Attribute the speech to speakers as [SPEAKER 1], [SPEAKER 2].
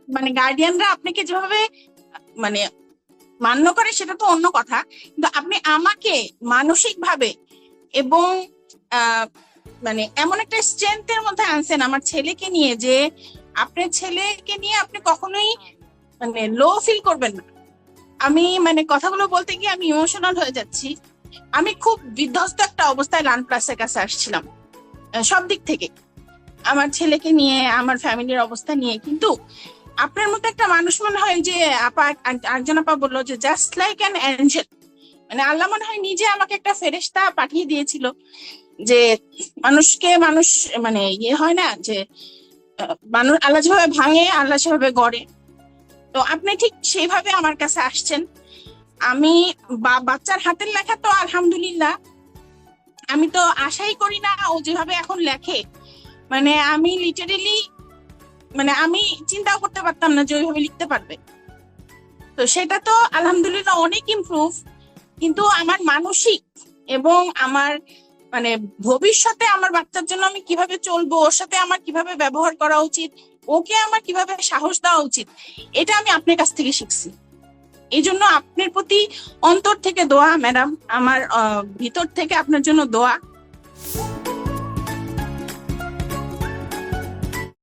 [SPEAKER 1] মানে গার্ডিয়ানরা আপনাকে যেভাবে মানে মান্য করে সেটা তো অন্য কথা, কিন্তু আপনি আমাকে মানসিক ভাবে এবং আহ মানে এমন একটা স্ট্রেংথের মধ্যে আনছেন আমার ছেলেকে নিয়ে, যে আপনার ছেলেকে নিয়ে আপনি কখনোই মানে লো ফিল করবেন না। আমি মানে কথাগুলো বলতে গিয়ে আমি ইমোশনাল হয়ে যাচ্ছি। আমি খুব বিধ্বস্ত একটা অবস্থায় লান প্লাসের কাছে আসছিলাম, সব দিক থেকে, আমার ছেলেকে নিয়ে, আমার ফ্যামিলির অবস্থা নিয়ে। কিন্তু আপনার মতো একটা মানুষ মনে হয় যে আপা, একজন আপা বললো যে জাস্ট লাইক অ্যান এঞ্জেল, মানে আল্লাহ মনে হয় নিজে আমাকে একটা ফেরেশতা পাঠিয়ে দিয়েছিল, যে মানুষকে মানুষ মানে ইয়ে হয় না যে মানুষ আল্লাহ যেভাবে ভাঙে আল্লাহ সেভাবে গড়ে। তো আপনি ঠিক সেইভাবে আমার কাছে আসছেন। আমি বাচ্চার হাতের লেখা তো আলহামদুলিল্লাহ, আমি তো আশাই করি না ও যেভাবে এখন লেখে, মানে আমি লিটারেলি মানে আমি চিন্তাও করতে পারতাম না যে ওইভাবে লিখতে পারবে। তো সেটা তো আলহামদুলিল্লাহ অনেক ইমপ্রুভ। কিন্তু আমার মানসিক এবং আমার মানে ভবিষ্যতে আমার বাচ্চার জন্য আমি কিভাবে চলবো, ওর সাথে আমার কিভাবে ব্যবহার করা উচিত, ওকে আমার কিভাবে সাহস দেওয়া উচিত, এটা আমি আপনার কাছ থেকে শিখছি। এই জন্য আপনার প্রতি অন্তর থেকে দোয়া ম্যাডাম, আমার ভিতর থেকে আপনার জন্য দোয়া।